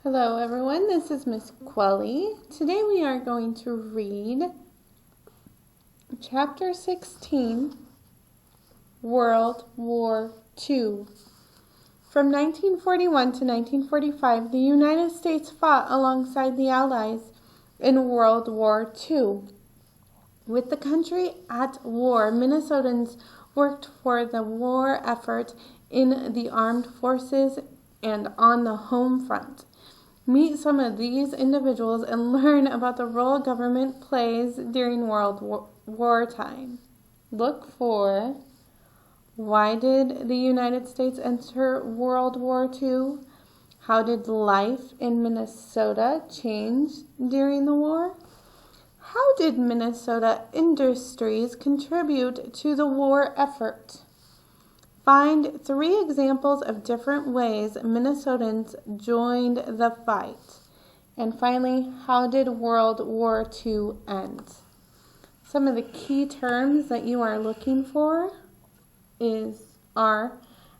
Hello everyone, this is Miss Quelly. Today we are going to read Chapter 16, World War II. From 1941 to 1945, the United States fought alongside the Allies in World War II. With the country at war, Minnesotans worked for the war effort in the armed forces and on the home front. Meet some of these individuals and learn about the role government plays during World War time. Look for why did the United States enter World War II? How did life in Minnesota change during the war? How did Minnesota industries contribute to the war effort? Find 3 examples of different ways Minnesotans joined the fight. And finally, how did World War II end? Some of the key terms that you are looking for are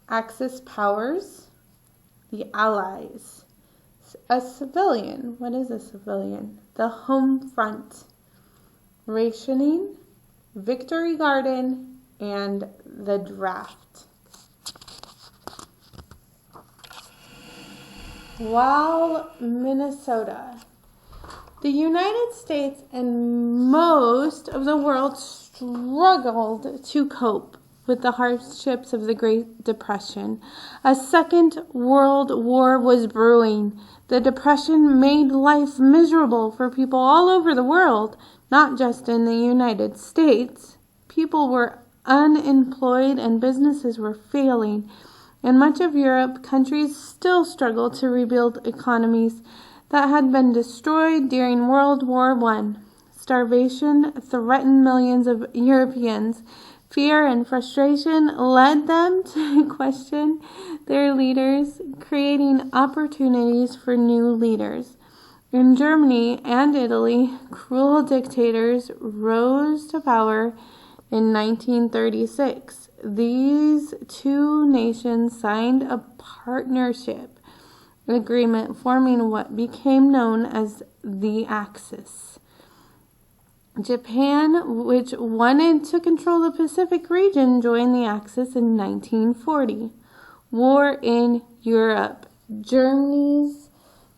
Axis powers, the Allies, a civilian. What is a civilian? The home front, rationing, Victory Garden, and the draft. While Minnesota, the United States and most of the world struggled to cope with the hardships of the Great Depression. A second World War was brewing. The Depression made life miserable for people all over the world, not just in the United States. People were unemployed and businesses were failing. In much of Europe, countries still struggle to rebuild economies that had been destroyed during World War I. Starvation threatened millions of Europeans. Fear and frustration led them to question their leaders, creating opportunities for new leaders. In Germany and Italy, cruel dictators rose to power in 1936. These 2 nations signed a partnership agreement forming what became known as the Axis. Japan, which wanted to control the Pacific region, joined the Axis in 1940. War in Europe. Germany's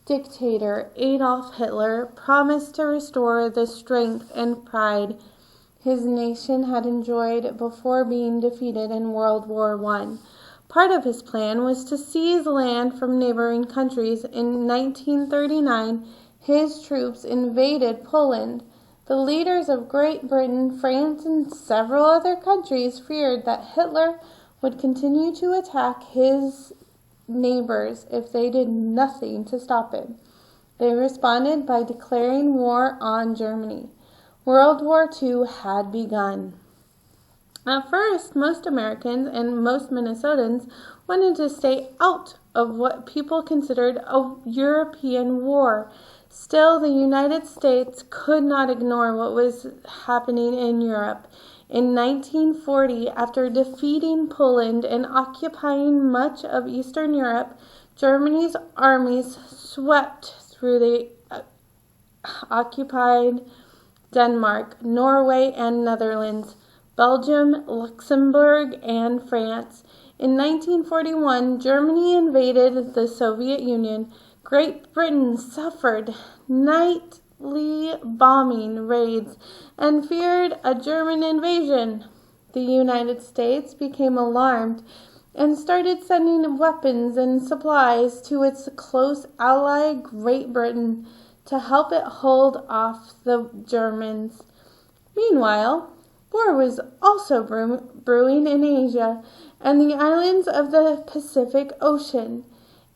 dictator Adolf Hitler promised to restore the strength and pride his nation had enjoyed before being defeated in World War I. Part of his plan was to seize land from neighboring countries. In 1939, his troops invaded Poland. The leaders of Great Britain, France, and several other countries feared that Hitler would continue to attack his neighbors if they did nothing to stop him. They responded by declaring war on Germany. World War II had begun. At first, most Americans and most Minnesotans wanted to stay out of what people considered a European war. Still, the United States could not ignore what was happening in Europe. In 1940, after defeating Poland and occupying much of Eastern Europe, Germany's armies swept through the occupied Denmark, Norway, and Netherlands, Belgium, Luxembourg, and France. In 1941, Germany invaded the Soviet Union. Great Britain suffered nightly bombing raids and feared a German invasion. The United States became alarmed and started sending weapons and supplies to its close ally, Great Britain, to help it hold off the Germans. Meanwhile, war was also brewing in Asia and the islands of the Pacific Ocean.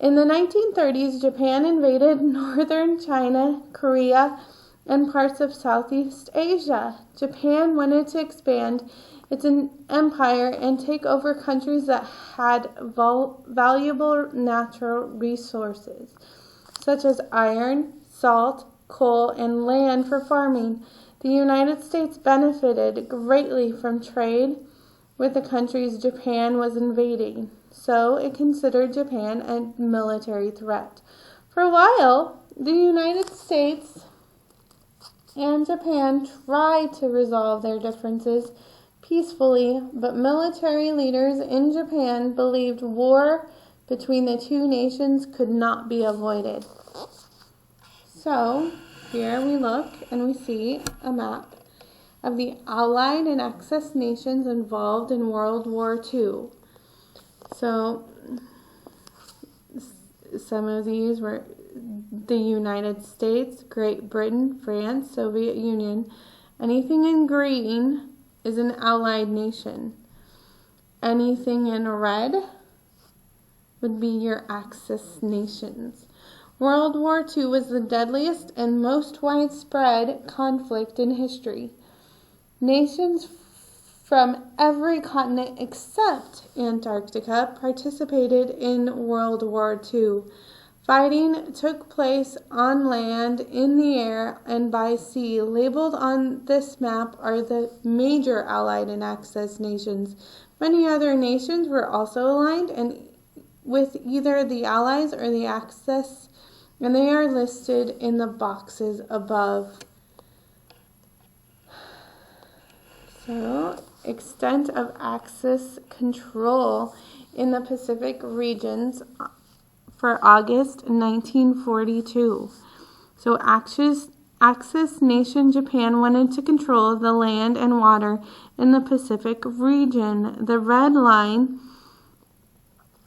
In the 1930s, Japan invaded northern China, Korea, and parts of Southeast Asia. Japan wanted to expand its empire and take over countries that had valuable natural resources, such as iron, salt, coal, and land for farming. The United States benefited greatly from trade with the countries Japan was invading, so it considered Japan a military threat. For a while, the United States and Japan tried to resolve their differences peacefully, but military leaders in Japan believed war between the two nations could not be avoided. So, here we look and we see a map of the Allied and Axis nations involved in World War II. So, some of these were the United States, Great Britain, France, Soviet Union. Anything in green is an Allied nation. Anything in red would be your Axis nations. World War II was the deadliest and most widespread conflict in history. Nations from every continent except Antarctica participated in World War II. Fighting took place on land, in the air, and by sea. Labeled on this map are the major Allied and Axis nations. Many other nations were also aligned and with either the Allies or the Axis, and they are listed in the boxes above. So, extent of Axis control in the Pacific regions for August 1942. So, Axis nation Japan wanted to control the land and water in the Pacific region. The red line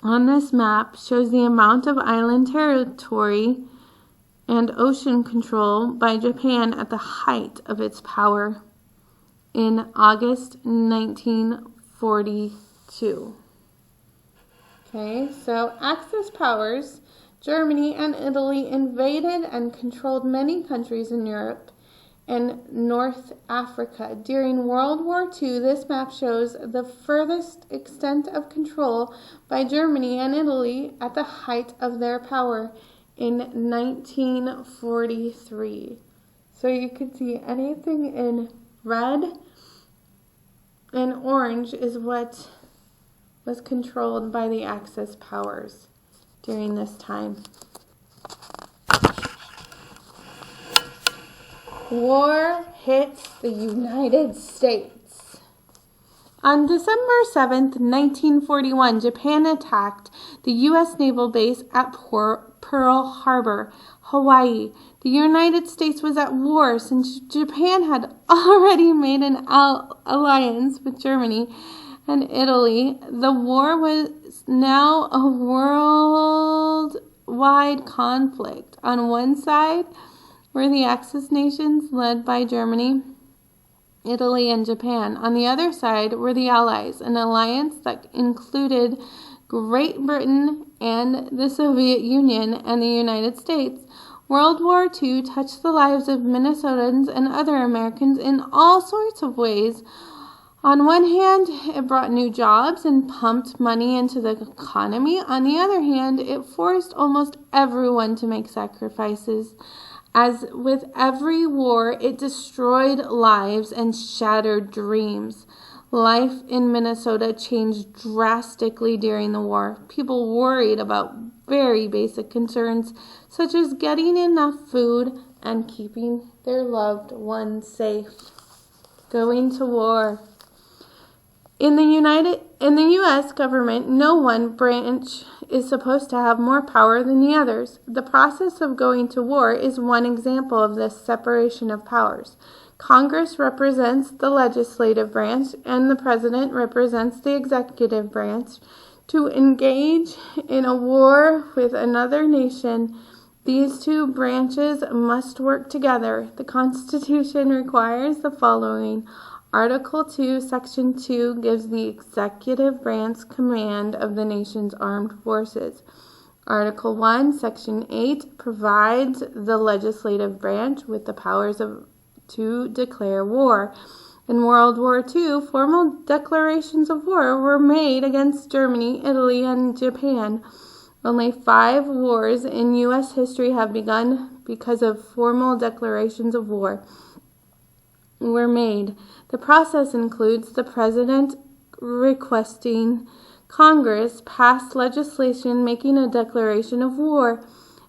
on this map shows the amount of island territory and ocean control by Japan at the height of its power in August 1942. Okay, so Axis powers, Germany and Italy invaded and controlled many countries in Europe and North Africa. During World War II, this map shows the furthest extent of control by Germany and Italy at the height of their power in 1943. So you can see anything in red and orange is what was controlled by the Axis powers during this time. War hits the United States. On December 7th, 1941, Japan attacked the U.S. naval base at Pearl Harbor, Hawaii. The United States was at war since Japan had already made an alliance with Germany and Italy. The war was now a worldwide conflict. On one side were the Axis nations led by Germany, Italy, and Japan. On the other side were the Allies, an alliance that included Great Britain and the Soviet Union and the United States. World War II touched the lives of Minnesotans and other Americans in all sorts of ways. On one hand, it brought new jobs and pumped money into the economy. On the other hand, it forced almost everyone to make sacrifices. As with every war, it destroyed lives and shattered dreams. Life in Minnesota changed drastically during the war. People worried about very basic concerns, such as getting enough food and keeping their loved ones safe. Going to war. In the U.S. government, no one branch is supposed to have more power than the others. The process of going to war is one example of this separation of powers. Congress represents the legislative branch, and the president represents the executive branch. To engage in a war with another nation, these two branches must work together. The Constitution requires the following. Article 2, Section 2 gives the executive branch command of the nation's armed forces. Article 1, Section 8 provides the legislative branch with the powers to declare war. In World War II, formal declarations of war were made against Germany, Italy, and Japan. Only 5 wars in U.S. history have begun because of formal declarations of war were made. The process includes the president requesting Congress pass legislation making a declaration of war.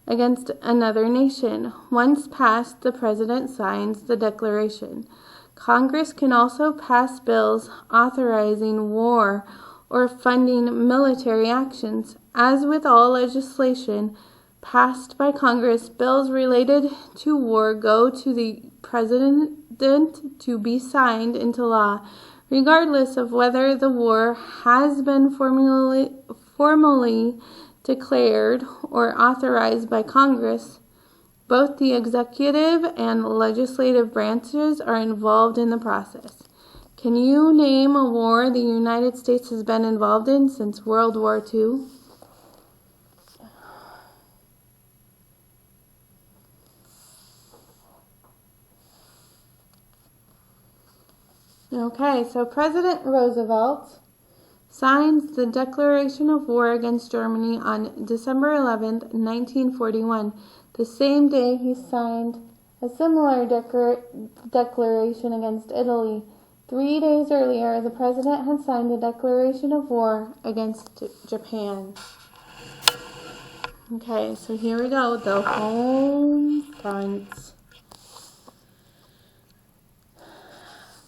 against another nation. Once passed, the President signs the declaration. Congress can also pass bills authorizing war or funding military actions. As with all legislation passed by Congress, bills related to war go to the President to be signed into law, regardless of whether the war has been formally declared or authorized by Congress. Both the executive and legislative branches are involved in the process. Can you name a war the United States has been involved in since World War II? Okay, so President Roosevelt signs the declaration of war against Germany on December 11th, 1941. The same day he signed a similar declaration against Italy. 3 days earlier, the president had signed a declaration of war against Japan. Okay, so here we go, the home front.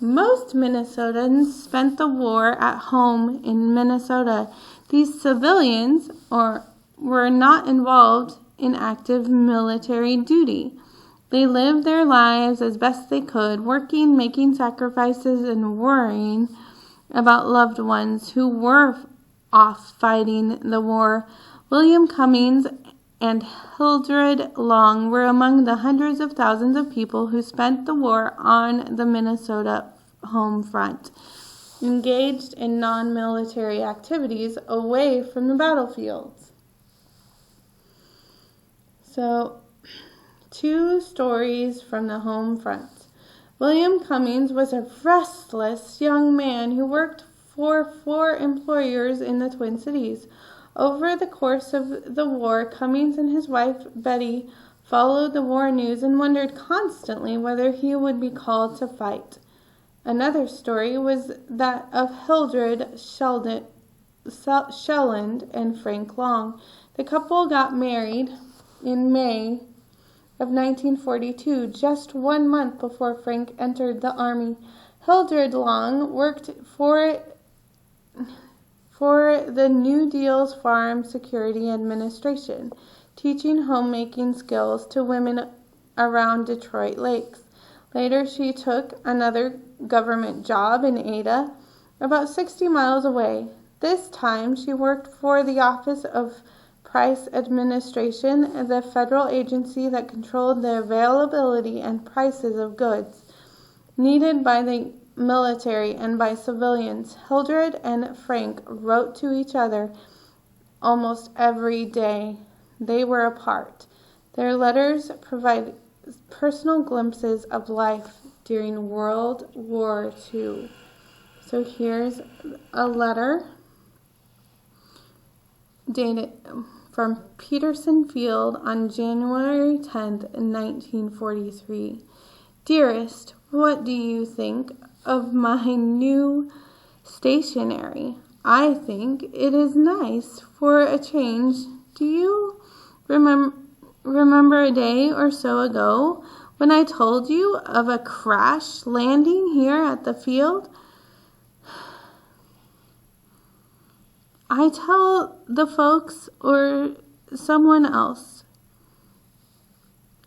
Most Minnesotans spent the war at home in Minnesota. These civilians were not involved in active military duty. They lived their lives as best they could, working, making sacrifices, and worrying about loved ones who were off fighting the war. William Cummings and Hildred Long were among the hundreds of thousands of people who spent the war on the Minnesota home front, engaged in non-military activities away from the battlefields. So, 2 stories from the home front. William Cummings was a restless young man who worked for 4 employers in the Twin Cities. Over the course of the war, Cummings and his wife Betty followed the war news and wondered constantly whether he would be called to fight. Another story was that of Hildred Shelland and Frank Long. The couple got married in May of 1942, just 1 month before Frank entered the Army. Hildred Long worked for the New Deal's Farm Security Administration, teaching homemaking skills to women around Detroit Lakes. Later, she took another government job in Ada, about 60 miles away. This time, she worked for the Office of Price Administration, the federal agency that controlled the availability and prices of goods needed by the military and by civilians. Hildred and Frank wrote to each other almost every day they were apart. Their letters provide personal glimpses of life during World War II. So here's a letter dated from Peterson Field on January 10th, 1943. Dearest, what do you think of my new stationery? I think it is nice for a change. Do you remember a day or so ago when I told you of a crash landing here at the field? I tell the folks or someone else.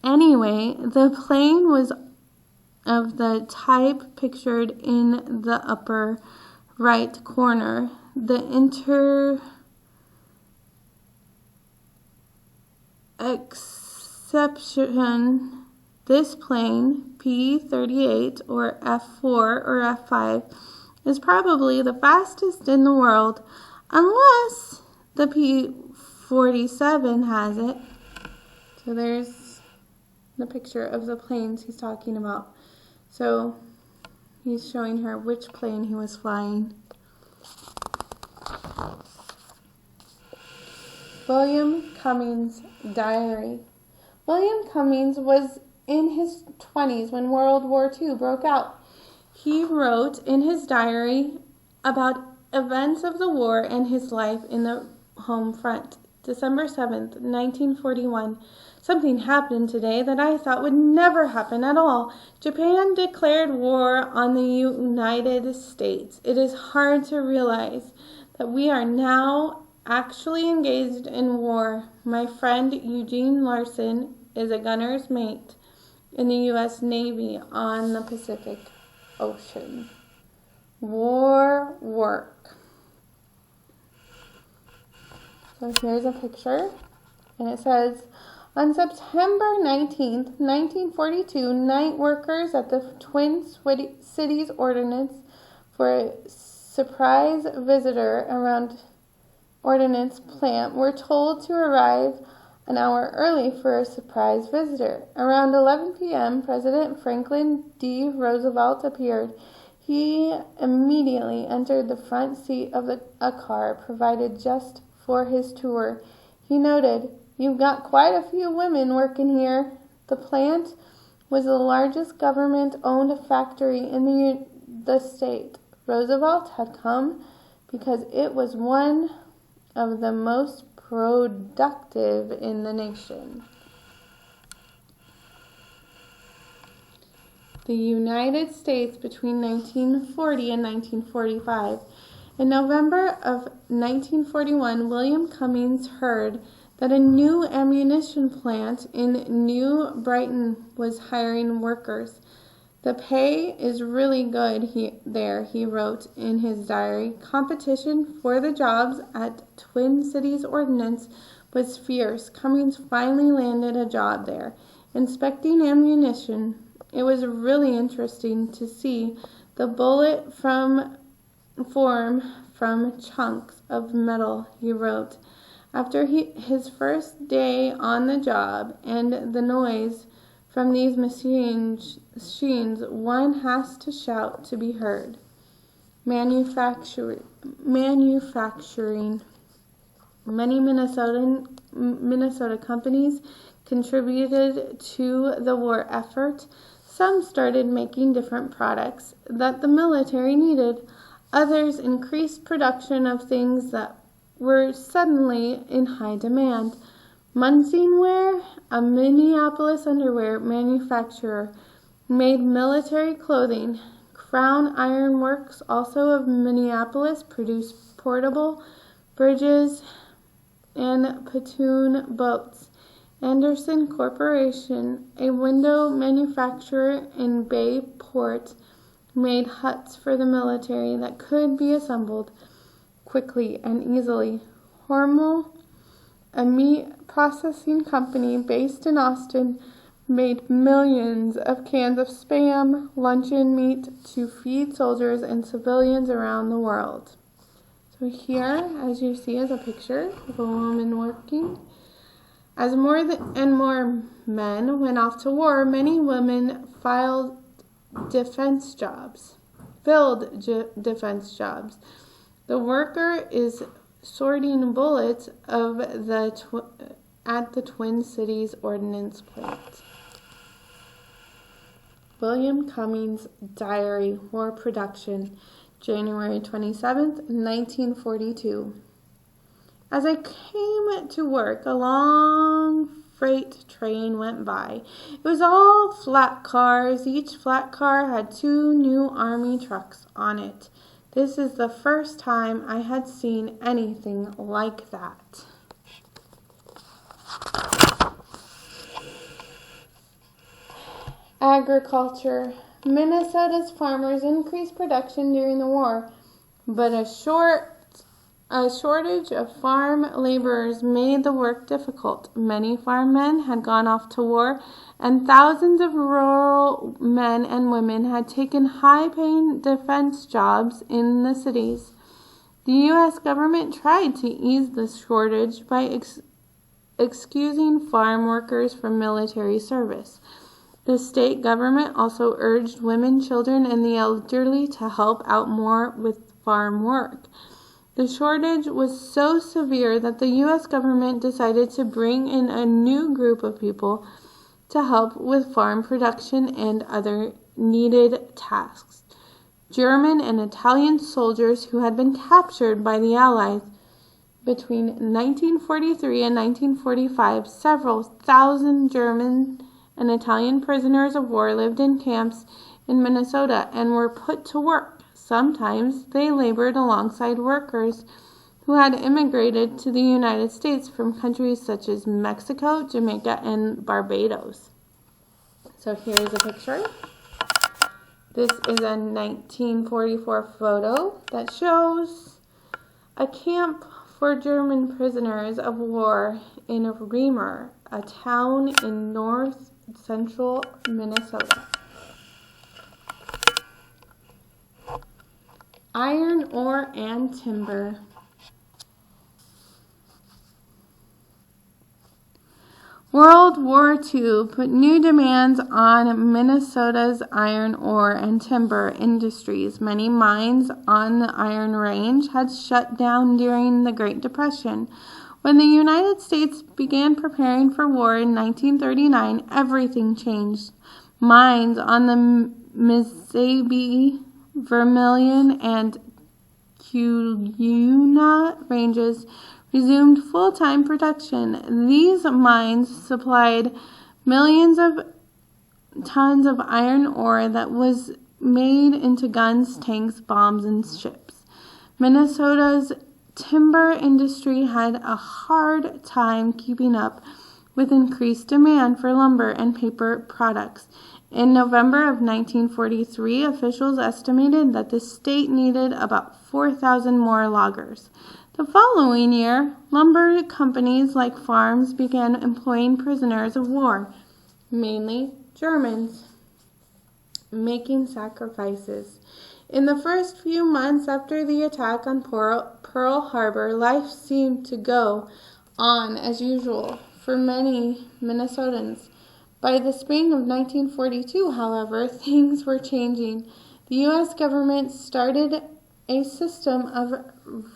Anyway, the plane was of the type pictured in the upper right corner. The exception, this plane, P-38 or F-4 or F-5, is probably the fastest in the world, unless the P-47 has it. So there's the picture of the planes he's talking about. So he's showing her which plane he was flying. William Cummings' diary. William Cummings was in his 20s when World War II broke out. He wrote in his diary about events of the war and his life in the home front. December 7th, 1941. Something happened today that I thought would never happen at all. Japan declared war on the United States. It is hard to realize that we are now actually engaged in war. My friend Eugene Larson is a gunner's mate in the U.S. Navy on the Pacific Ocean. War work. So here's a picture, and it says, on September 19th, 1942, night workers at the Twin Cities Ordnance for a surprise visitor around Ordnance plant were told to arrive an hour early for a surprise visitor. Around 11 p.m., President Franklin D. Roosevelt appeared. He immediately entered the front seat of a car provided just for his tour. He noted, "You've got quite a few women working here." The plant was the largest government-owned factory in the state. Roosevelt had come because it was one of the most productive in the nation. The United States between 1940 and 1945. In November of 1941, William Cummings heard that a new ammunition plant in New Brighton was hiring workers. "The pay is really good he wrote in his diary. Competition for the jobs at Twin Cities Ordnance was fierce. Cummings finally landed a job there, inspecting ammunition. It was really interesting to see the bullet form from chunks of metal," he wrote. After his first day on the job and the noise from these machines, one has to shout to be heard. Manufacturing. Many Minnesota companies contributed to the war effort. Some started making different products that the military needed. Others increased production of things that were suddenly in high demand. Munsingwear, a Minneapolis underwear manufacturer, made military clothing. Crown Iron Works, also of Minneapolis, produced portable bridges and pontoon boats. Anderson Corporation, a window manufacturer in Bayport, made huts for the military that could be assembled quickly and easily. Hormel, a meat processing company based in Austin, made millions of cans of Spam luncheon meat to feed soldiers and civilians around the world. So here, as you see, is a picture of a woman working. As more and more men went off to war, many women filled defense jobs. The worker is sorting bullets at the Twin Cities Ordnance Plant. William Cummings' diary, war production, January 27th, 1942. As I came to work, a long freight train went by. It was all flat cars. Each flat car had 2 new army trucks on it. This is the first time I had seen anything like that. Agriculture. Minnesota's farmers increased production during the war, but a shortage of farm laborers made the work difficult. Many farm men had gone off to war, and thousands of rural men and women had taken high-paying defense jobs in the cities. The U.S. government tried to ease this shortage by excusing farm workers from military service. The state government also urged women, children, and the elderly to help out more with farm work. The shortage was so severe that the U.S. government decided to bring in a new group of people to help with farm production and other needed tasks. German and Italian soldiers who had been captured by the Allies Between 1943 and 1945, several thousand German and Italian prisoners of war lived in camps in Minnesota and were put to work. Sometimes they labored alongside workers who had immigrated to the United States from countries such as Mexico, Jamaica, and Barbados. So here's a picture. This is a 1944 photo that shows a camp for German prisoners of war in Reamer, a town in north central Minnesota. Iron ore and timber. World War II put new demands on Minnesota's iron ore and timber industries. Many mines on the Iron Range had shut down during the Great Depression. When the United States began preparing for war in 1939, everything changed. Mines on the Mississippi, Vermilion, and Cuyuna ranges resumed full-time production. These mines supplied millions of tons of iron ore that was made into guns, tanks, bombs, and ships. Minnesota's timber industry had a hard time keeping up with increased demand for lumber and paper products. In November of 1943, officials estimated that the state needed about 4,000 more loggers. The following year, lumber companies like farms began employing prisoners of war, mainly Germans, making sacrifices. In the first few months after the attack on Pearl Harbor, life seemed to go on as usual for many Minnesotans. By the spring of 1942, however, things were changing. The U.S. government started a system of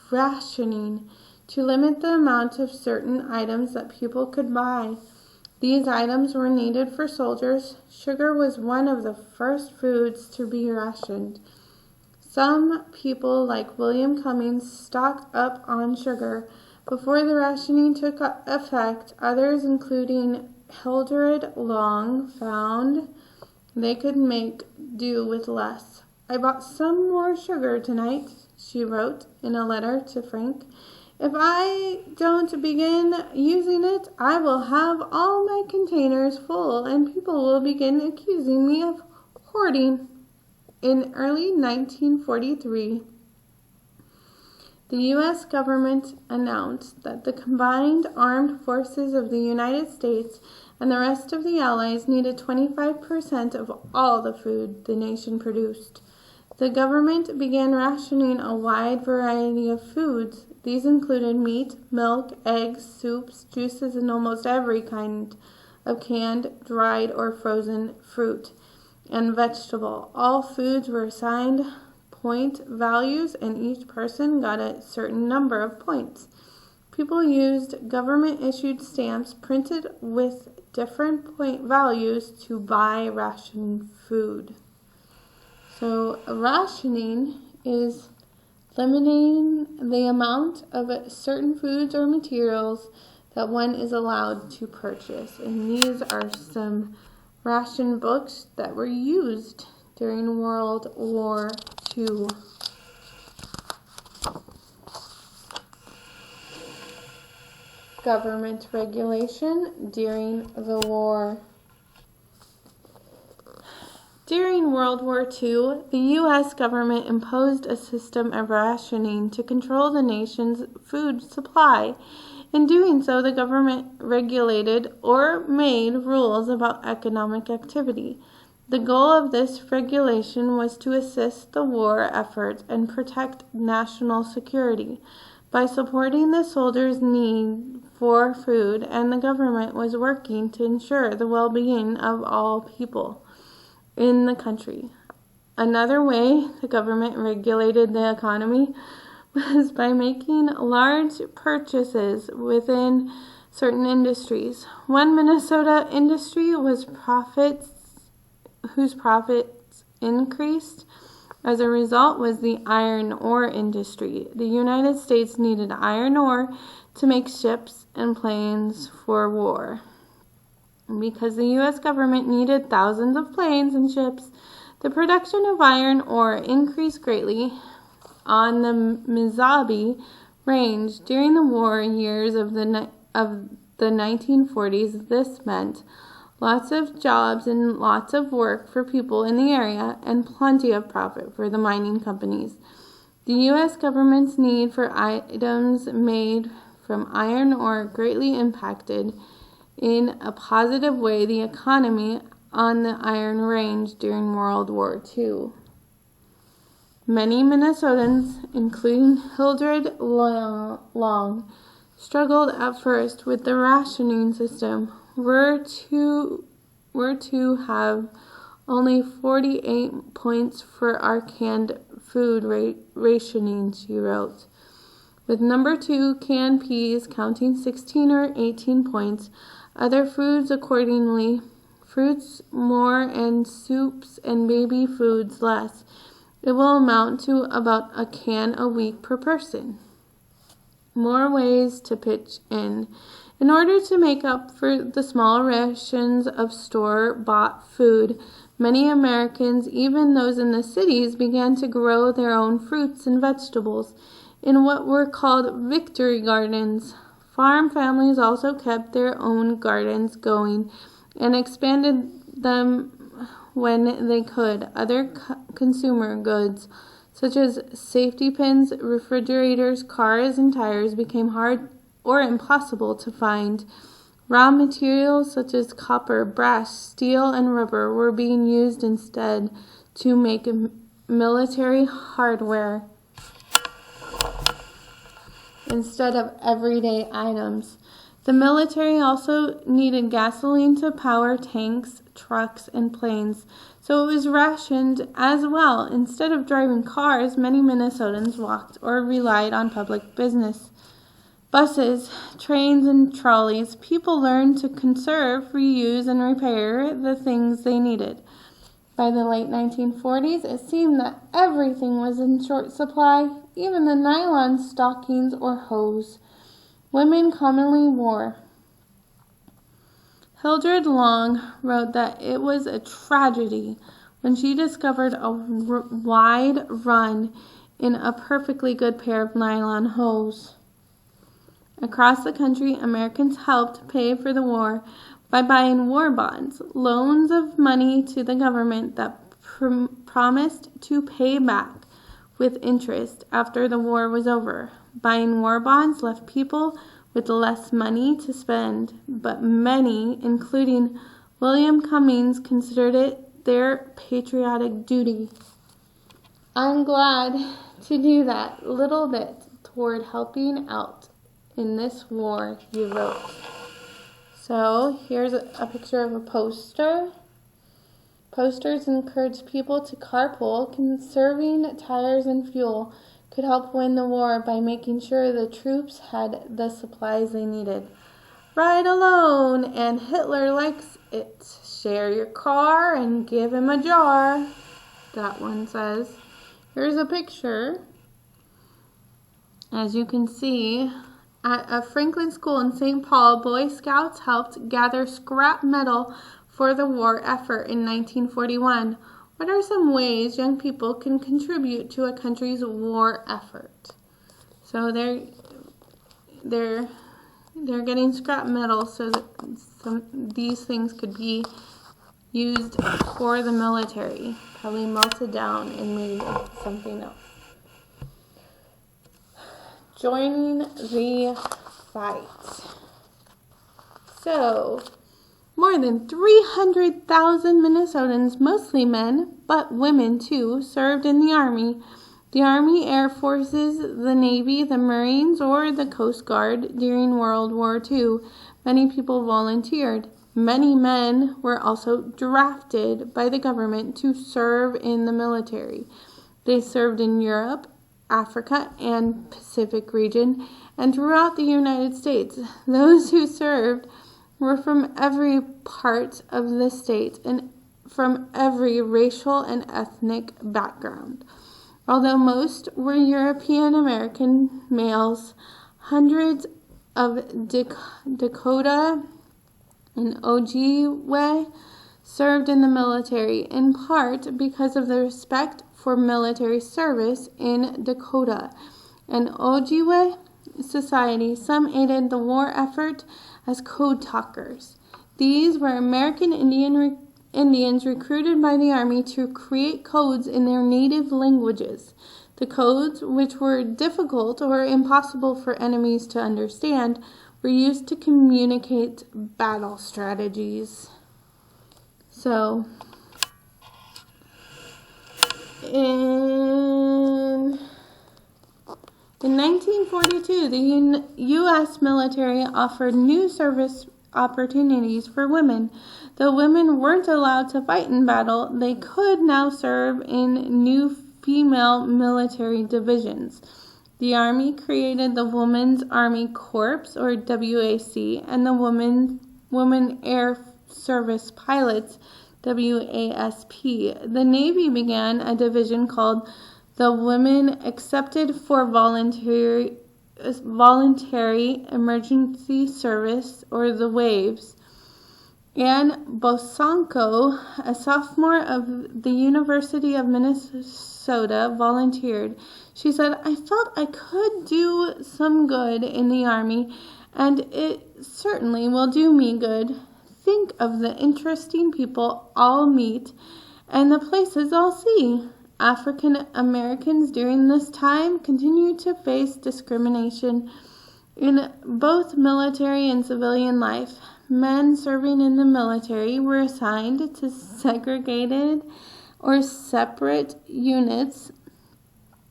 rationing to limit the amount of certain items that people could buy. These items were needed for soldiers. Sugar was one of the first foods to be rationed. Some people, like William Cummings, stocked up on sugar before the rationing took effect. Others, including Hildred Long, found they could make do with less. "I bought some more sugar tonight," she wrote in a letter to Frank. "If I don't begin using it, I will have all my containers full and people will begin accusing me of hoarding." In early 1943, the U.S. government announced that the combined armed forces of the United States and the rest of the Allies needed 25% of all the food the nation produced. The government began rationing a wide variety of foods. These included meat, milk, eggs, soups, juices, and almost every kind of canned, dried, or frozen fruit and vegetable. All foods were assigned point values, and each person got a certain number of points. People used government-issued stamps printed with different point values to buy ration food. So rationing is limiting the amount of certain foods or materials that one is allowed to purchase. And these are some ration books that were used during World War II. Government regulation during the war. During World War II, the U.S. government imposed a system of rationing to control the nation's food supply. In doing so, the government regulated or made rules about economic activity. The goal of this regulation was to assist the war effort and protect national security by supporting the soldiers' need for food, and the government was working to ensure the well-being of all people in the country. Another way the government regulated the economy was by making large purchases within certain industries. One Minnesota industry whose profits increased As a result was the iron ore industry. The United States needed iron ore to make ships and planes for war. Because the U.S. government needed thousands of planes and ships, the production of iron ore increased greatly on the Mississippi Range during the war years of the 1940s. This meant lots of jobs and lots of work for people in the area and plenty of profit for the mining companies. The U.S. government's need for items made from iron ore greatly impacted in a positive way the economy on the Iron Range during World War II. Many Minnesotans, including Hildred Long, struggled at first with the rationing system. We're to have only 48 points for our canned food rationing, she wrote. With number 2, canned peas, counting 16 or 18 points. Other foods accordingly, fruits more and soups and baby foods less. It will amount to about a can a week per person. More ways to pitch in. In order to make up for the small rations of store-bought food, many Americans, even those in the cities, began to grow their own fruits and vegetables in what were called victory gardens. Farm families also kept their own gardens going and expanded them when they could. Other consumer goods, such as safety pins, refrigerators, cars, and tires, became hard or impossible to find. Raw materials such as copper, brass, steel, and rubber were being used instead to make military hardware instead of everyday items. The military also needed gasoline to power tanks, trucks, and planes, so it was rationed as well. Instead of driving cars, many Minnesotans walked or relied on public buses, trains, and trolleys. People learned to conserve, reuse, and repair the things they needed. By the late 1940s, it seemed that everything was in short supply, even the nylon stockings or hose women commonly wore. Hildred Long wrote that it was a tragedy when she discovered a wide run in a perfectly good pair of nylon hose. Across the country, Americans helped pay for the war by buying war bonds, loans of money to the government that promised to pay back with interest after the war was over. Buying war bonds left people with less money to spend, but many, including William Cummings, considered it their patriotic duty. I'm glad to do that little bit toward helping out in this war, he wrote. So here's a picture of a poster. Posters encouraged people to carpool. Conserving tires and fuel could help win the war by making sure the troops had the supplies they needed. Ride alone, and Hitler likes it. Share your car and give him a jar, that one says. Here's a picture. As you can see, at a Franklin school in St. Paul, Boy Scouts helped gather scrap metal for the war effort in 1941. What are some ways young people can contribute to a country's war effort? So they're getting scrap metal so that these things could be used for the military, probably melted down and made something else. Joining the fight. So, more than 300,000 Minnesotans, mostly men, but women too, served in the Army. The Army, Air Forces, the Navy, the Marines, or the Coast Guard during World War II. Many people volunteered. Many men were also drafted by the government to serve in the military. They served in Europe, Africa, and Pacific region, and throughout the United States. Those who served were from every part of the state and from every racial and ethnic background. Although most were European American males, hundreds of Dakota and Ojibwe served in the military, in part because of the respect for military service in Dakota and Ojibwe society. Some aided the war effort as code talkers. These were American Indians recruited by the Army to create codes in their native languages. The codes, which were difficult or impossible for enemies to understand, were used to communicate battle strategies. So, in 1942, the U.S. military offered new service opportunities for women. Though women weren't allowed to fight in battle, they could now serve in new female military divisions. The Army created the Women's Army Corps, or WAC, and the Women Air Service Pilots, WASP. The Navy began a division called the Women Accepted for Voluntary Emergency Service, or the WAVES. Anne Bosanko, a sophomore of the University of Minnesota, volunteered. She said, "I felt I could do some good in the Army, and it certainly will do me good. Think of the interesting people I'll meet and the places I'll see." African Americans during this time continued to face discrimination in both military and civilian life. Men serving in the military were assigned to segregated or separate units,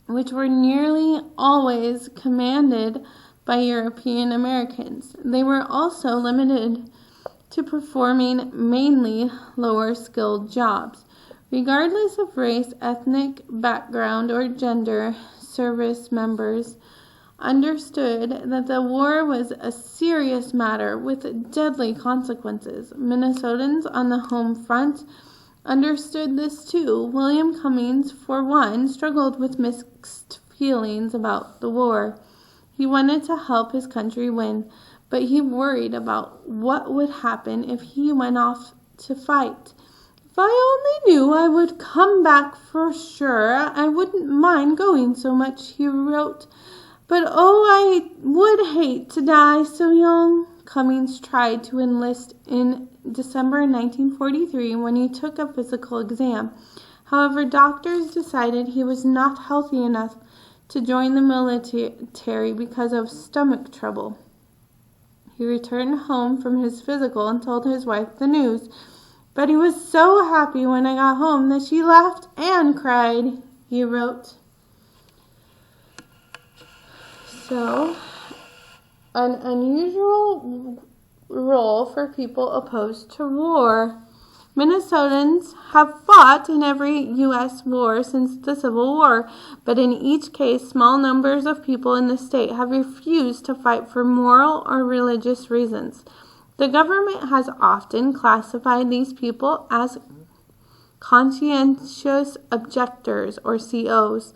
which were nearly always commanded by European Americans. They were also limited to performing mainly lower-skilled jobs. Regardless of race, ethnic background, or gender, service members understood that the war was a serious matter with deadly consequences. Minnesotans on the home front understood this too. William Cummings, for one, struggled with mixed feelings about the war. He wanted to help his country win, but he worried about what would happen if he went off to fight. "If I only knew I would come back for sure, I wouldn't mind going so much," he wrote. "But oh, I would hate to die so young." Cummings tried to enlist in December 1943 when he took a physical exam. However, doctors decided he was not healthy enough to join the military because of stomach trouble. He returned home from his physical and told his wife the news. "But he was so happy when I got home that she laughed and cried," he wrote. So, an unusual role for people opposed to war. Minnesotans have fought in every U.S. war since the Civil War, but in each case, small numbers of people in the state have refused to fight for moral or religious reasons. The government has often classified these people as conscientious objectors, or COs.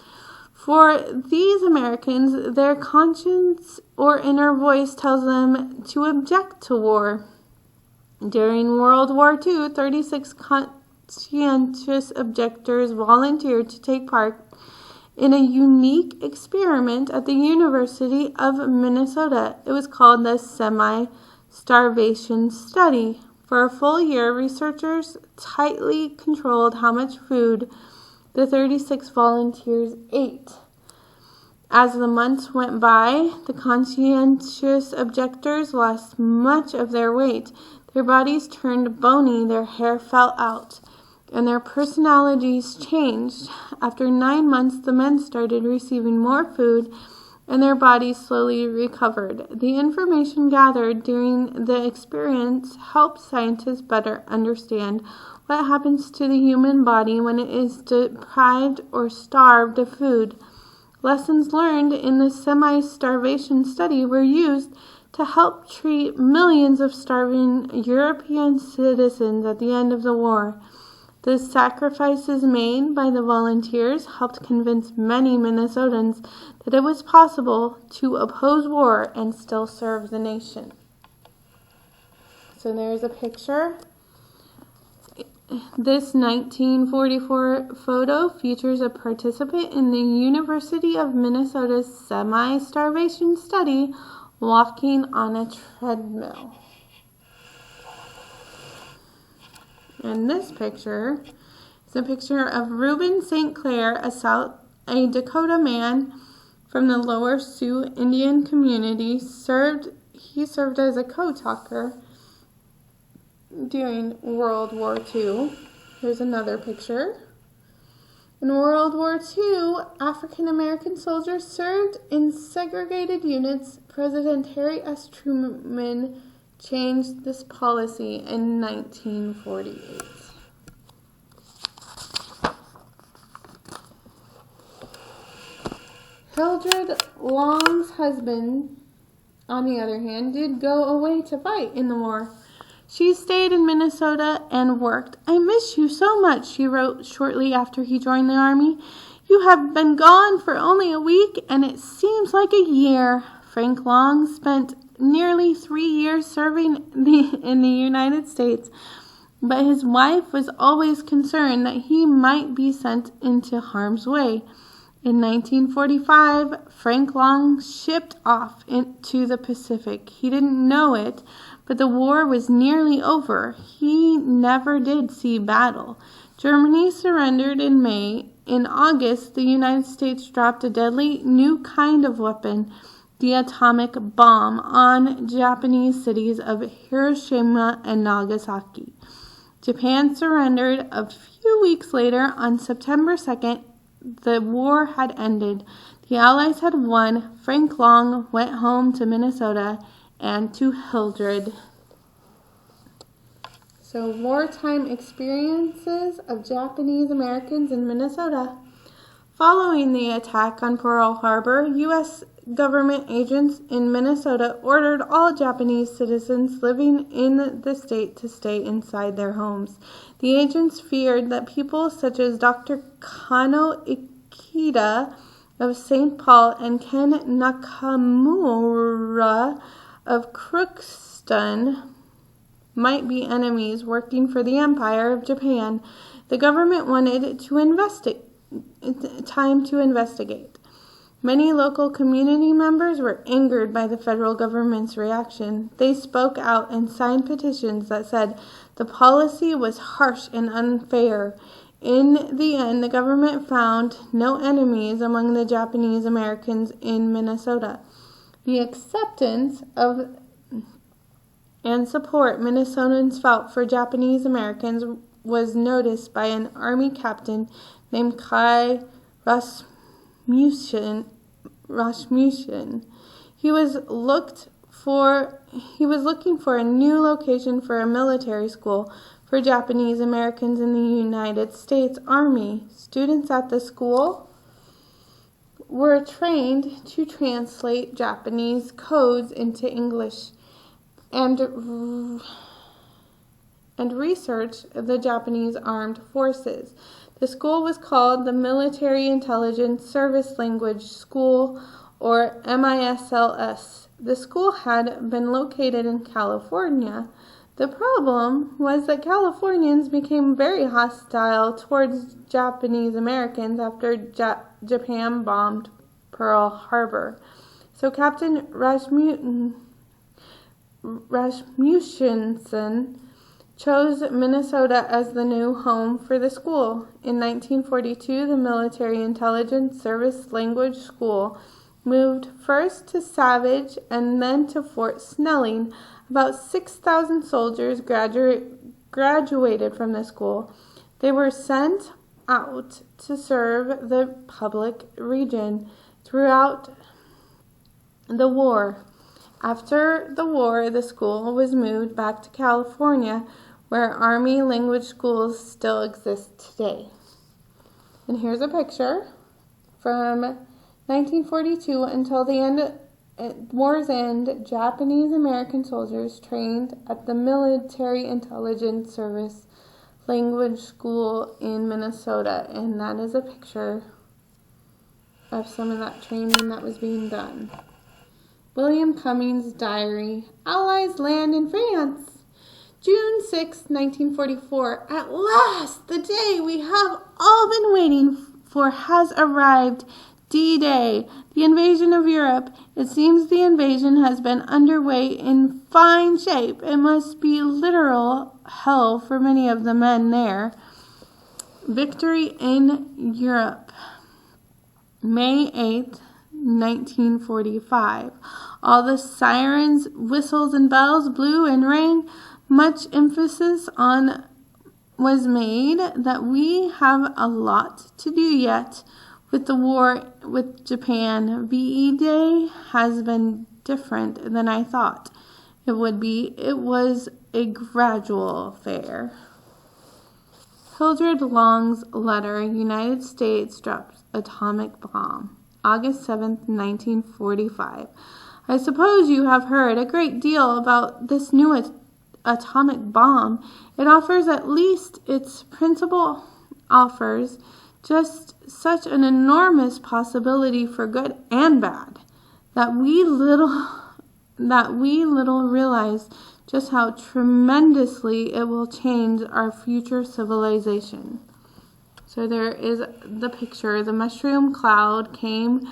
For these Americans, their conscience or inner voice tells them to object to war. During World War II, 36 conscientious objectors volunteered to take part in a unique experiment at the University of Minnesota. It was called the Semi-Starvation Study. For a full year, researchers tightly controlled how much food the 36 volunteers ate. As the months went by, the conscientious objectors lost much of their weight. Their bodies turned bony, their hair fell out, and their personalities changed. After 9 months, the men started receiving more food, and their bodies slowly recovered. The information gathered during the experience helped scientists better understand what happens to the human body when it is deprived or starved of food. Lessons learned in the semi-starvation study were used to help treat millions of starving European citizens at the end of the war. The sacrifices made by the volunteers helped convince many Minnesotans that it was possible to oppose war and still serve the nation. So there's a picture. This 1944 photo features a participant in the University of Minnesota's semi-starvation study walking on a treadmill. And this picture is a picture of Reuben St. Clair, a Dakota man from the Lower Sioux Indian community. He served as a code talker during World War II. Here's another picture. In World War II, African American soldiers served in segregated units. President Harry S. Truman changed this policy in 1948. Hildred Long's husband, on the other hand, did go away to fight in the war. She stayed in Minnesota and worked. "I miss you so much," she wrote shortly after he joined the Army. "You have been gone for only a week, and it seems like a year." Frank Long spent nearly 3 years serving in the United States, but his wife was always concerned that he might be sent into harm's way. In 1945, Frank Long shipped off into the Pacific. He didn't know it, but the war was nearly over. He never did see battle. Germany surrendered in May. In August, the United States dropped a deadly new kind of weapon, the atomic bomb, on Japanese cities of Hiroshima and Nagasaki. Japan surrendered a few weeks later. On September 2nd, the war had ended. The Allies had won. Frank Long went home to Minnesota and to Hildred. So, wartime experiences of Japanese Americans in Minnesota. Following the attack on Pearl Harbor, U.S. government agents in Minnesota ordered all Japanese citizens living in the state to stay inside their homes. The agents feared that people such as Dr. Kano Ikeda of St. Paul and Ken Nakamura of Crookston might be enemies working for the Empire of Japan. The government wanted to investigate. Many local community members were angered by the federal government's reaction. They spoke out and signed petitions that said the policy was harsh and unfair. In the end, the government found no enemies among the Japanese Americans in Minnesota. The acceptance of and support Minnesotans felt for Japanese Americans was noticed by an Army captain named Kai Rasmussen. He was looking for a new location for a military school for Japanese Americans in the United States Army. Students at the school were trained to translate Japanese codes into English and research the Japanese armed forces. The school was called the Military Intelligence Service Language School, or MISLS. The school had been located in California. The problem was that Californians became very hostile towards Japanese Americans after Japan bombed Pearl Harbor. So Captain Rasmussen chose Minnesota as the new home for the school. In 1942, the Military Intelligence Service Language School moved first to Savage and then to Fort Snelling. About 6,000 soldiers graduated from the school. They were sent out to serve the public region throughout the war. After the war, the school was moved back to California, where Army language schools still exist today. And here's a picture from 1942 until the war's end. Japanese American soldiers trained at the Military Intelligence Service language school in Minnesota, and that is a picture of some of that training that was being done. William Cummings' diary. Allies land in France. June 6, 1944. At last, the day we have all been waiting for has arrived. D-Day, the invasion of Europe. It seems the invasion has been underway in fine shape. It must be literal hell for many of the men there. Victory in Europe. May 8th, 1945. All the sirens, whistles, and bells blew and rang. Much emphasis was made that we have a lot to do yet with the war with Japan. VE Day has been different than I thought it would be. It was a gradual affair. Hildred Long's letter. United States drops atomic bomb. August 7th, 1945. I suppose you have heard a great deal about this new atomic bomb. It offers, at least its principle offers, just such an enormous possibility for good and bad that we little realize just how tremendously it will change our future civilization. So there is the picture. The mushroom cloud came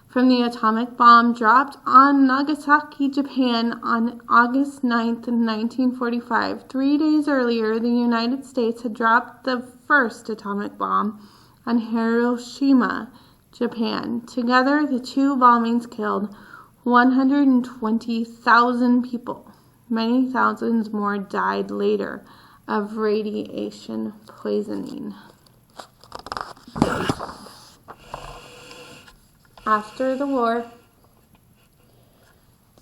from the atomic bomb dropped on Nagasaki, Japan on August 9th, 1945. 3 days earlier, the United States had dropped the first atomic bomb on Hiroshima, Japan. Together, the two bombings killed 120,000 people. Many thousands more died later of radiation poisoning. After the war,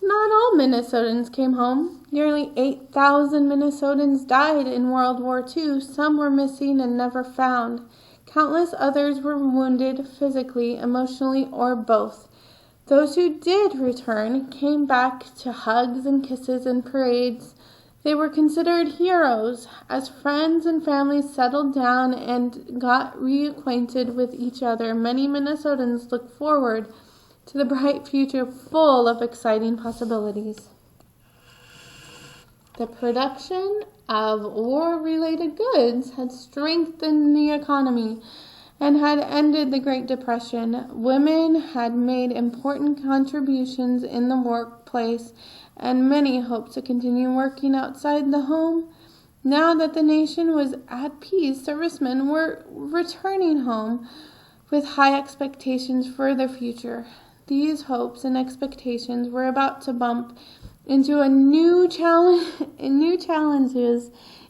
not all Minnesotans came home. Nearly 8,000 Minnesotans died in World War II. Some were missing and never found. Countless others were wounded physically, emotionally, or both. Those who did return came back to hugs and kisses and parades. They were considered heroes. As friends and families settled down and got reacquainted with each other, many Minnesotans look forward to the bright future full of exciting possibilities. The production of war-related goods had strengthened the economy and had ended the Great Depression. Women had made important contributions in the workplace, and many hoped to continue working outside the home. Now that the nation was at peace, servicemen were returning home with high expectations for their future. These hopes and expectations were about to bump into new challenges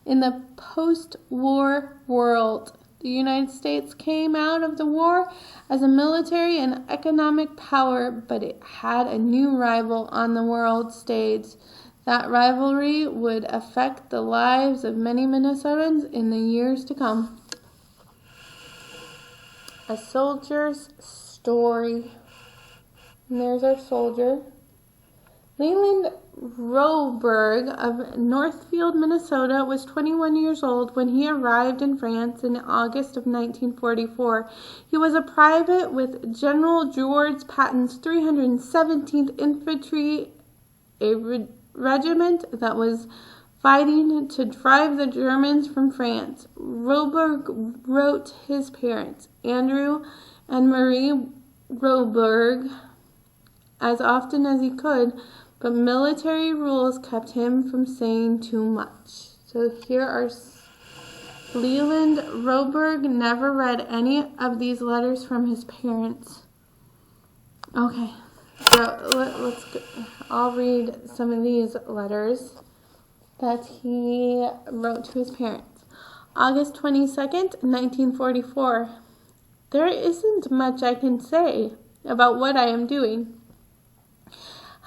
in the post-war world. The United States came out of the war as a military and economic power, but it had a new rival on the world stage. That rivalry would affect the lives of many Minnesotans in the years to come. A soldier's story. And there's our soldier. Leland Roberg of Northfield, Minnesota, was 21 years old when he arrived in France in August of 1944. He was a private with General George Patton's 317th Infantry, a regiment that was fighting to drive the Germans from France. Roberg wrote his parents, Andrew and Marie Roberg, as often as he could, but military rules kept him from saying too much. So here are Leland Roberg never read any of these letters from his parents. Okay, so let's go. I'll read some of these letters that he wrote to his parents. August 22nd, 1944. There isn't much I can say about what I am doing.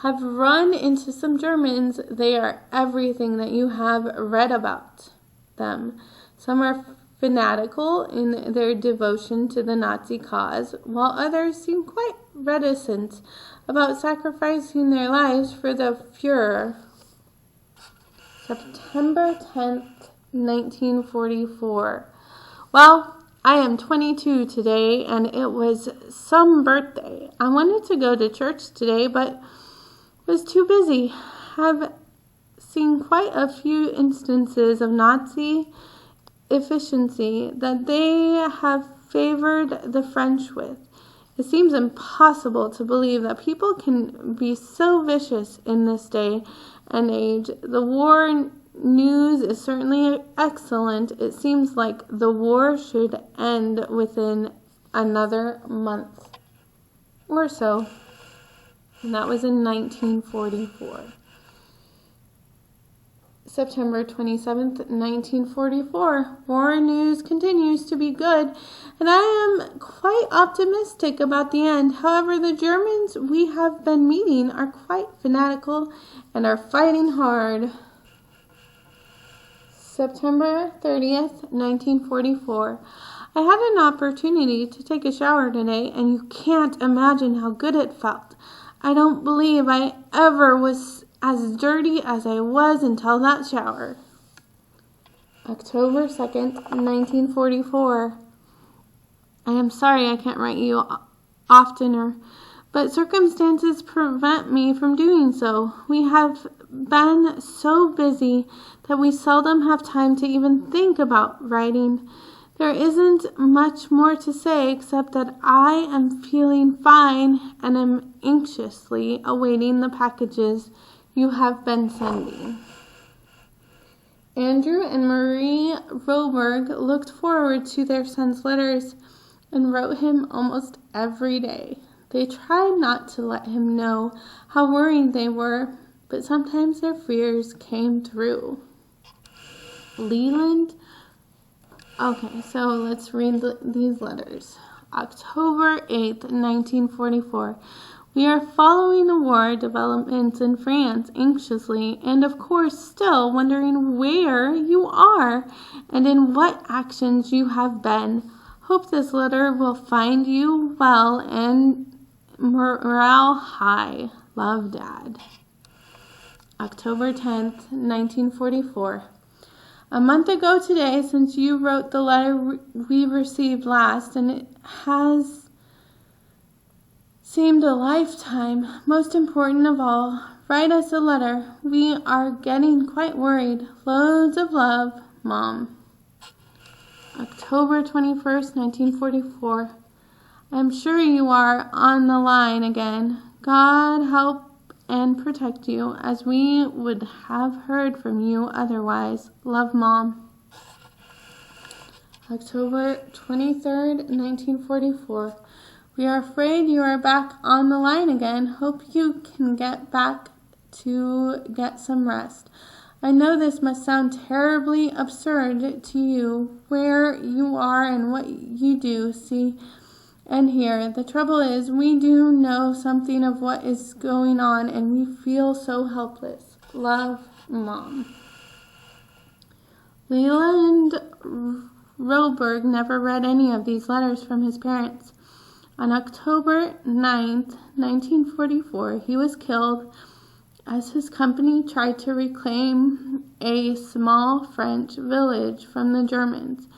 Have run into some Germans. They are everything that you have read about them. Some are fanatical in their devotion to the Nazi cause, while others seem quite reticent about sacrificing their lives for the Fuhrer. September 10th, 1944. Well, I am 22 today, and it was some birthday. I wanted to go to church today, but was too busy. I've seen quite a few instances of Nazi efficiency that they have favored the French with. It seems impossible to believe that people can be so vicious in this day and age. The war news is certainly excellent. It seems like the war should end within another month or so. And that was in 1944. September 27th, 1944. War news continues to be good, and I am quite optimistic about the end. However, the Germans we have been meeting are quite fanatical and are fighting hard. September 30th, 1944. I had an opportunity to take a shower today, and you can't imagine how good it felt. I don't believe I ever was as dirty as I was until that shower. October 2nd, 1944. I am sorry I can't write you oftener, but circumstances prevent me from doing so. We have been so busy that we seldom have time to even think about writing. There isn't much more to say except that I am feeling fine and am anxiously awaiting the packages you have been sending. Andrew and Marie Roberg looked forward to their son's letters and wrote him almost every day. They tried not to let him know how worried they were, but sometimes their fears came true. Leland. Okay, so let's read these letters. October 8th, 1944. We are following the war developments in France anxiously and, of course, still wondering where you are and in what actions you have been. Hope this letter will find you well and morale high. Love, Dad. October 10th, 1944. A month ago today since you wrote the letter we received last, and it has seemed a lifetime. Most important of all, write us a letter. We are getting quite worried. Loads of love, Mom. October 21st, 1944. I'm sure you are on the line again. God help and protect you, as we would have heard from you otherwise. Love, Mom. October 23rd, 1944. We are afraid you are back on the line again. Hope you can get back to get some rest. I know this must sound terribly absurd to you, where you are and what you do, see and hear. The trouble is, we do know something of what is going on, and we feel so helpless. Love, Mom. Leland Roberg never read any of these letters from his parents. On October 9th, 1944, he was killed as his company tried to reclaim a small French village from the Germans.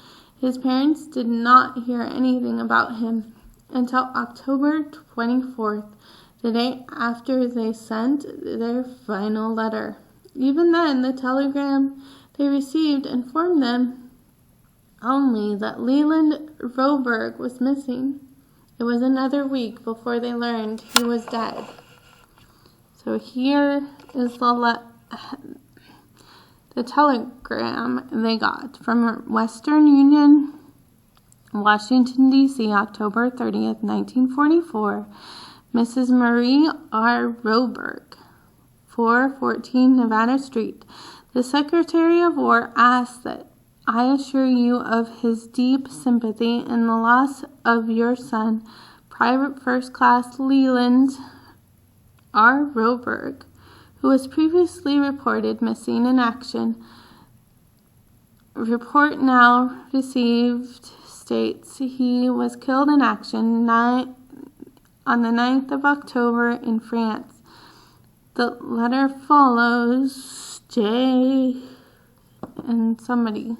His parents did not hear anything about him until October 24th, the day after they sent their final letter. Even then, the telegram they received informed them only that Leland Roberg was missing. It was another week before they learned he was dead. So here is the telegram they got from Western Union, Washington, D.C., October 30th, 1944. Mrs. Marie R. Roberg, 414 Nevada Street. The Secretary of War asks that I assure you of his deep sympathy in the loss of your son, Private First Class Leland R. Roberg, who was previously reported missing in action. Report now received states he was killed in action on the 9th of October in France. The letter follows J. and somebody.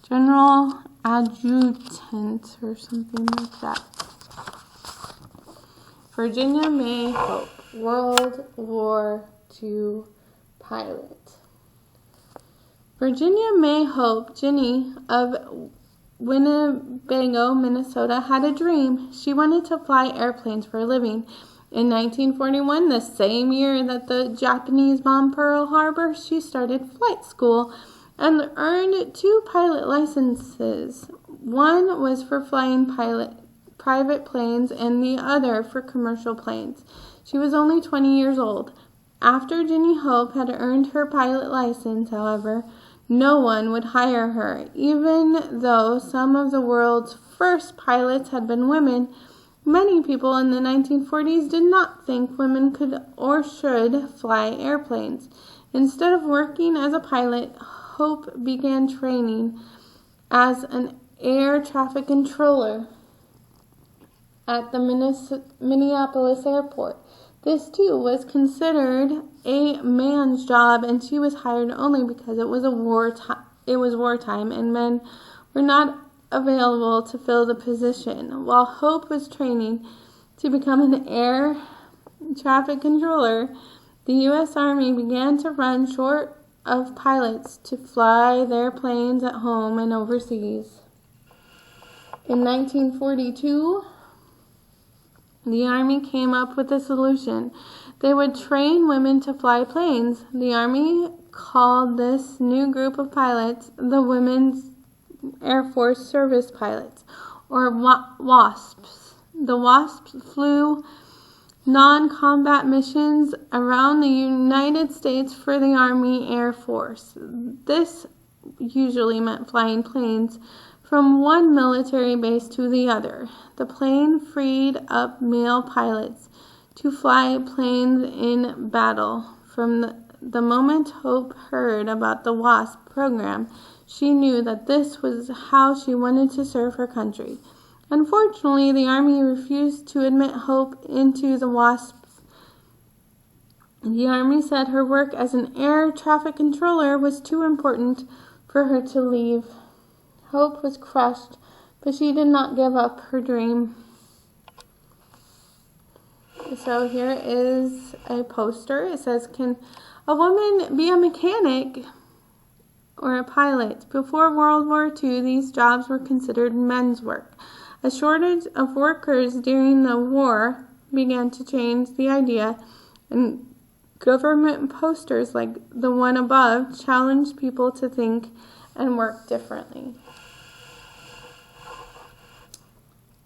General Adjutant or something like that. Virginia May Hope, World War II pilot. Virginia May Hope, Ginny of Winnebago, Minnesota, had a dream. She wanted to fly airplanes for a living. In 1941, the same year that the Japanese bombed Pearl Harbor, she started flight school and earned 2 pilot licenses. One was for flying private planes and the other for commercial planes. She was only 20 years old. After Ginny Hope had earned her pilot license, however, no one would hire her. Even though some of the world's first pilots had been women, many people in the 1940s did not think women could or should fly airplanes. Instead of working as a pilot, Hope began training as an air traffic controller at the Minneapolis airport. This, too, was considered a man's job, and she was hired only because it was wartime, and men were not available to fill the position. While Hope was training to become an air traffic controller, the U.S. Army began to run short of pilots to fly their planes at home and overseas. In 1942, the Army came up with a solution. They would train women to fly planes. The Army called this new group of pilots the Women's Air Force Service Pilots, or WASPs. The WASPs flew non-combat missions around the United States for the Army Air Force. This usually meant flying planes from one military base to the other. The plane freed up male pilots to fly planes in battle. From the moment Hope heard about the WASP program, she knew that this was how she wanted to serve her country. Unfortunately, the Army refused to admit Hope into the WASPs. The Army said her work as an air traffic controller was too important for her to leave. Hope was crushed, but she did not give up her dream. So here is a poster. It says, "Can a woman be a mechanic or a pilot?" Before World War II, these jobs were considered men's work. A shortage of workers during the war began to change the idea, and government posters like the one above challenged people to think and work differently.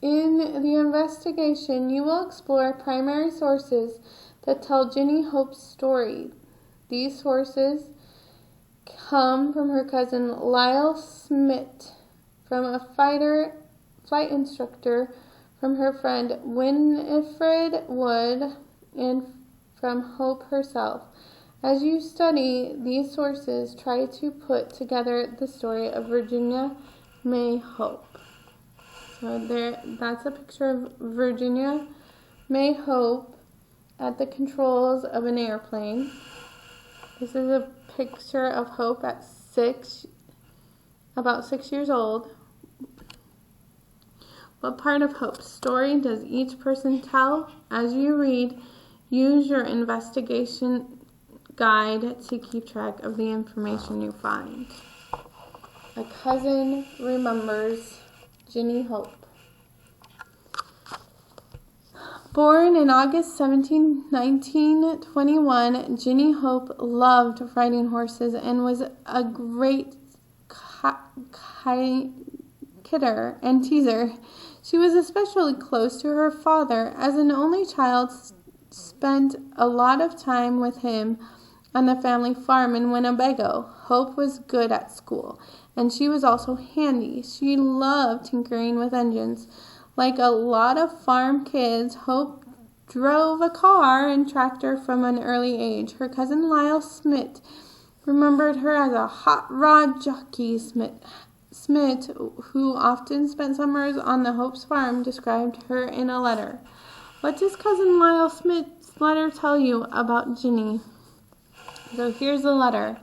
In the investigation, you will explore primary sources that tell Ginny Hope's story. These sources come from her cousin Lyle Smith, from a flight instructor, from her friend Winifred Wood, and from Hope herself. As you study these sources, try to put together the story of Virginia May Hope. So that's a picture of Virginia May Hope at the controls of an airplane. This is a picture of Hope at about 6 years old. What part of Hope's story does each person tell? As you read, use your investigation guide to keep track of the information you find. A cousin remembers Ginny Hope. Born in August 17, 1921, Ginny Hope loved riding horses and was a great kidder and teaser. She was especially close to her father. As an only child, spent a lot of time with him on the family farm in Winnebago. Hope was good at school, and she was also handy. She loved tinkering with engines. Like a lot of farm kids, Hope drove a car and tractor from an early age. Her cousin Lyle Smith remembered her as a hot rod jockey. Smith, who often spent summers on the Hope's farm, described her in a letter. What does cousin Lyle Smith's letter tell you about Ginny? So here's the letter.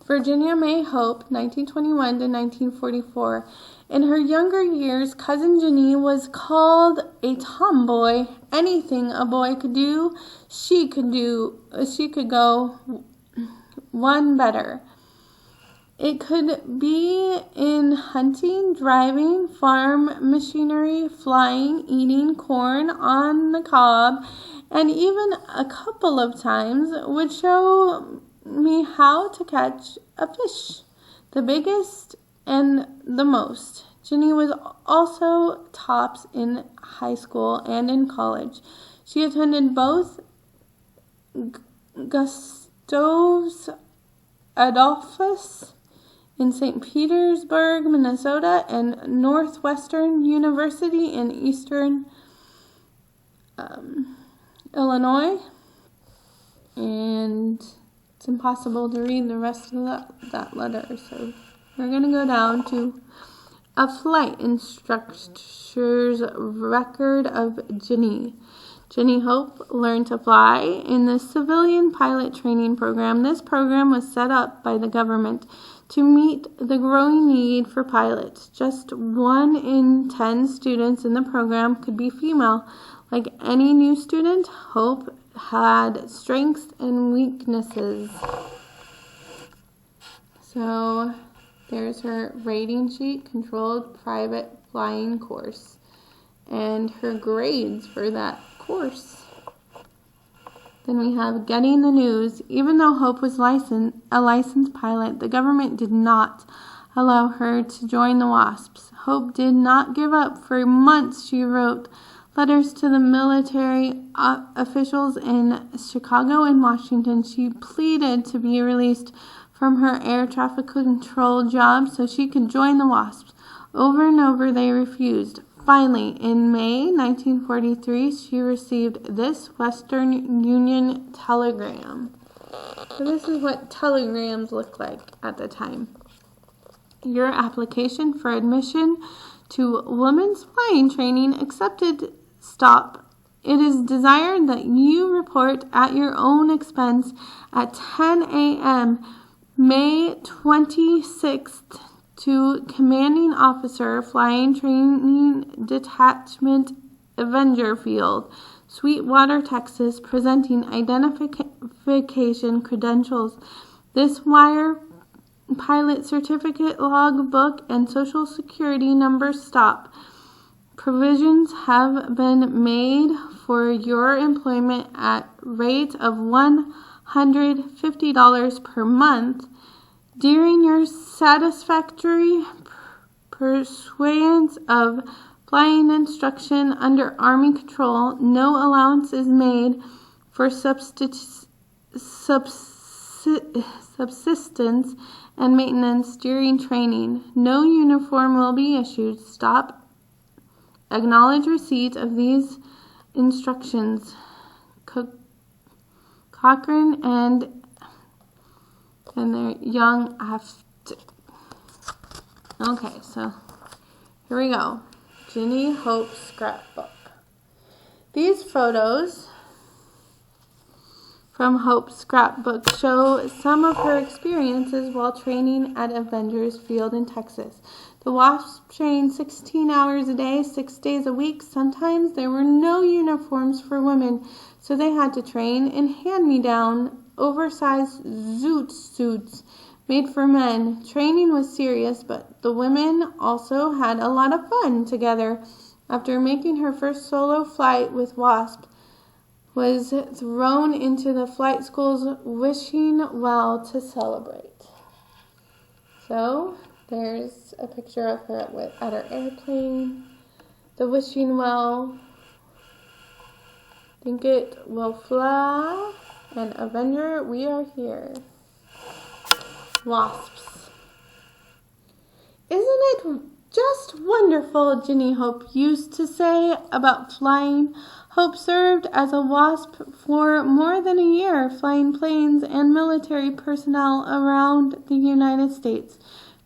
Virginia May Hope, 1921 to 1944. In her younger years, Cousin Jenny was called a tomboy. Anything a boy could do, she could do. She could go one better. It could be in hunting, driving, farm machinery, flying, eating corn on the cob, and even a couple of times would show me how to catch a fish, the biggest and the most. Jenny was also tops in high school and in college. She attended both Gustavus Adolphus in St. Petersburg, Minnesota, and Northwestern University in Eastern Illinois. And it's impossible to read the rest of that letter, so we're going to go down to a flight instructor's record of Jenny. Jenny Hope learned to fly in the civilian pilot training program. This program was set up by the government to meet the growing need for pilots. Just 1 in 10 students in the program could be female. Like any new student, Hope had strengths and weaknesses. So there's her rating sheet, controlled private flying course, and her grades for that course. Then we have getting the news. Even though Hope was a licensed pilot, the government did not allow her to join the WASPs. Hope did not give up. For months she wrote letters to the military officials in Chicago and Washington. She pleaded to be released from her air traffic control job so she could join the WASPs. Over and over they refused. Finally, in May 1943, she received this Western Union telegram. So this is what telegrams looked like at the time. Your application for admission to women's flying training accepted. Stop. It is desired that you report at your own expense at 10 a.m. May 26th to Commanding Officer, Flying Training Detachment, Avenger Field, Sweetwater, Texas, presenting identification credentials. This wire, pilot certificate, logbook, and social security number. Stop. Provisions have been made for your employment at rate of $150 per month. During your satisfactory pursuance of flying instruction under Army control, no allowance is made for subsistence and maintenance during training. No uniform will be issued. Stop. Acknowledge receipt of these instructions. Cochrane and their young after. Okay, so here we go. Jenny Hope's scrapbook. These photos from Hope's scrapbook show some of her experiences while training at Avengers Field in Texas. The WASP trained 16 hours a day, 6 days a week. Sometimes there were no uniforms for women, so they had to train in hand-me-down, oversized zoot suits made for men. Training was serious, but the women also had a lot of fun together. After making her first solo flight with WASP, was thrown into the flight school's wishing well to celebrate. So there's a picture of her at her airplane. The wishing well. Think it will fly. And Avenger, we are here. WASPs. Isn't it just wonderful, Jenny Hope used to say about flying. Hope served as a WASP for more than a year, flying planes and military personnel around the United States.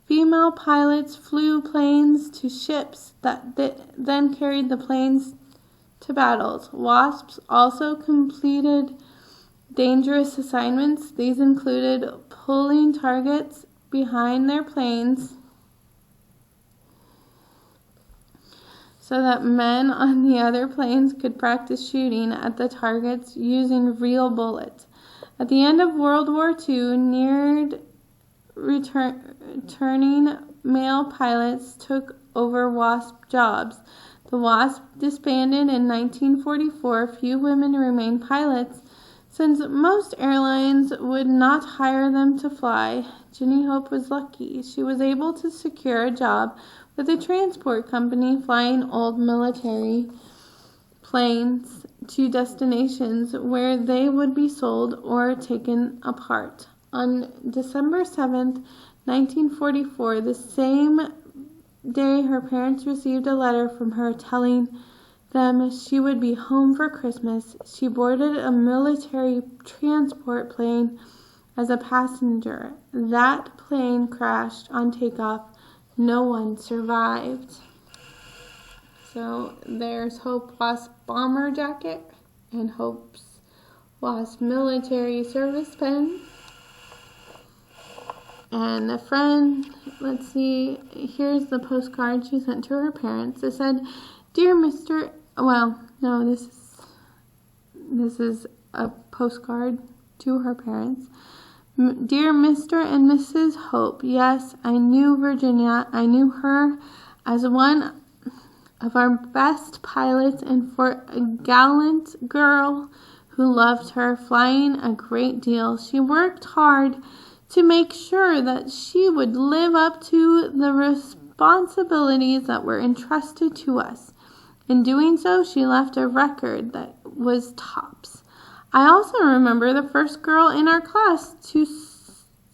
Female pilots flew planes to ships that then carried the planes to battles. WASPs also completed dangerous assignments. These included pulling targets behind their planes so that men on the other planes could practice shooting at the targets using real bullets. At the end of World War II, neared returning male pilots took over WASP jobs. The WASP disbanded in 1944. Few women remained pilots, since most airlines would not hire them to fly. Ginny Hope was lucky. She was able to secure a job with a transport company flying old military planes to destinations where they would be sold or taken apart. On December 7th, 1944, the same day her parents received a letter from her telling them she would be home for Christmas. She boarded a military transport plane as a passenger. That plane crashed on takeoff. No one survived. So there's Hope Wasp bomber jacket and Hope's Wasp military service pen. And a friend, let's see, here's the postcard she sent to her parents. It said, "Dear Mr. Well, no, this is a postcard to her parents. Dear Mr. and Mrs. Hope, yes, I knew Virginia. I knew her as one of our best pilots and for a gallant girl who loved her flying a great deal. She worked hard to make sure that she would live up to the responsibilities that were entrusted to us. In doing so, she left a record that was tops. I also remember the first girl in our class to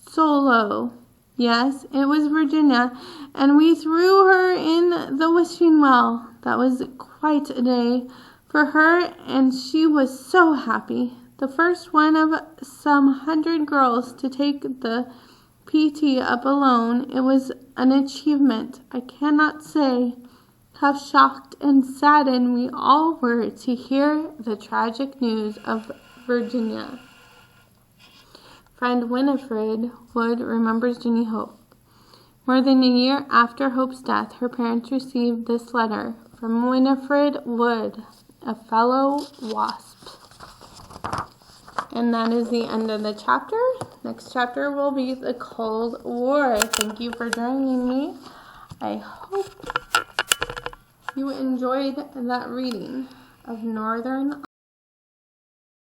solo. Yes, it was Virginia, and we threw her in the wishing well. That was quite a day for her, and she was so happy. The first one of some 100 girls to take the PT up alone. It was an achievement. I cannot say how shocked and saddened we all were to hear the tragic news of Virginia." Friend Winifred Wood remembers Ginny Hope. More than a year after Hope's death, her parents received this letter from Winifred Wood, a fellow WASP. And that is the end of the chapter. Next chapter will be the Cold War. Thank you for joining me. I hope you enjoyed that reading of Northern